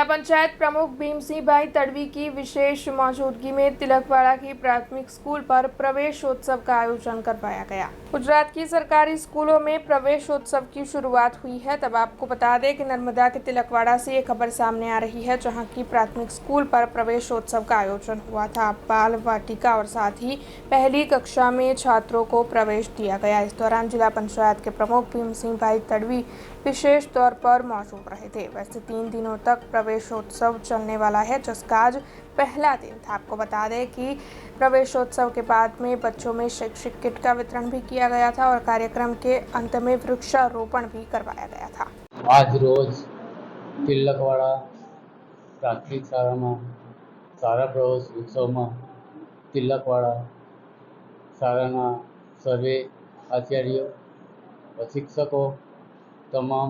जिला पंचायत प्रमुख भीमसिंह भाई तड़वी की विशेष मौजूदगी में तिलकवाड़ा की प्राथमिक स्कूल पर प्रवेशोत्सव का आयोजन करवाया गया। गुजरात की सरकारी स्कूलों में प्रवेशोत्सव की शुरुआत हुई है। तब आपको बता दें कि नर्मदा के तिलकवाड़ा से ये खबर सामने आ रही है, जहां की प्राथमिक स्कूल पर प्रवेशोत्सव का आयोजन हुआ था। बाल वाटिका और साथ ही पहली कक्षा में छात्रों को प्रवेश दिया गया। इस दौरान जिला पंचायत के प्रमुख भीमसिंह भाई तड़वी विशेष तौर पर मौजूद रहे थे। वैसे 3 दिनों तक प्रवेशोत्सव चलने वाला है, जिसका आज पहला दिन था। आपको बता दें कि प्रवेशोत्सव के बाद में बच्चों में शैक्षिक किट का वितरण भी किया गया था और कार्यक्रम के अंत में वृक्षारोपण भी करवाया गया था। आज रोज तिलकवाड़ा प्राथमिक शाळाમાં શાળા પ્રવેશ ઉત્સવમાં तिलकवाड़ा શાળાના સર્વે આચાર્યો, શિક્ષકો તમામ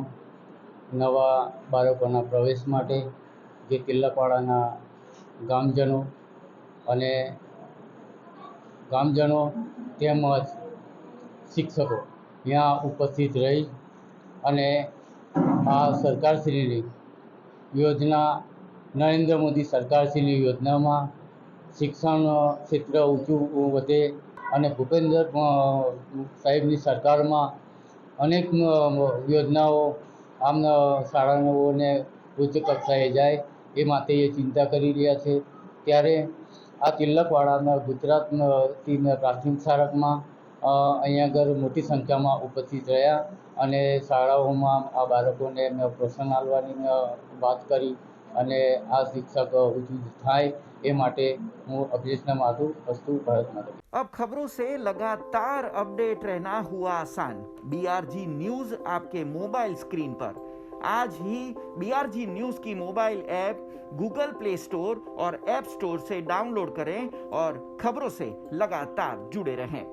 નવા બાળકોના પ્રવેશ માટે જે तिलकवाड़ाના ગામજનો તેમજ શિક્ષકો ત્યાં ઉપસ્થિત રહી અને આ સરકારશ્રીની યોજના નરેન્દ્ર મોદી સરકારશ્રીની યોજનામાં શિક્ષણ ક્ષેત્ર ઊંચું વધે અને ભૂપેન્દ્ર સાહેબની સરકારમાં અનેક યોજનાઓ આમ શાળાઓને ઉચ્ચ કક્ષાએ જાય એ માટે એ ચિંતા કરી રહ્યા છે। ત્યારે આ तिलकवाड़ाના ગુજરાતની પ્રાથમિક શાળામાં અહીંયા આગળ મોટી સંખ્યામાં ઉપસ્થિત રહ્યા અને શાળાઓમાં આ બાળકોને પ્રોત્સાહન આપવાની વાત કરી અને આ શિક્ષક ઊંચું થાય એ માટે હું અભ્યર્થના માગું। અસ્તુ ભારત માતા। अब खबरों से लगातार अपडेट रहना हुआ आसान। BRG न्यूज आपके मोबाइल स्क्रीन पर। आज ही BRG न्यूज की mobile app Google play store और ऐप स्टोर से डाउनलोड करें और खबरों से लगातार जुड़े रहें।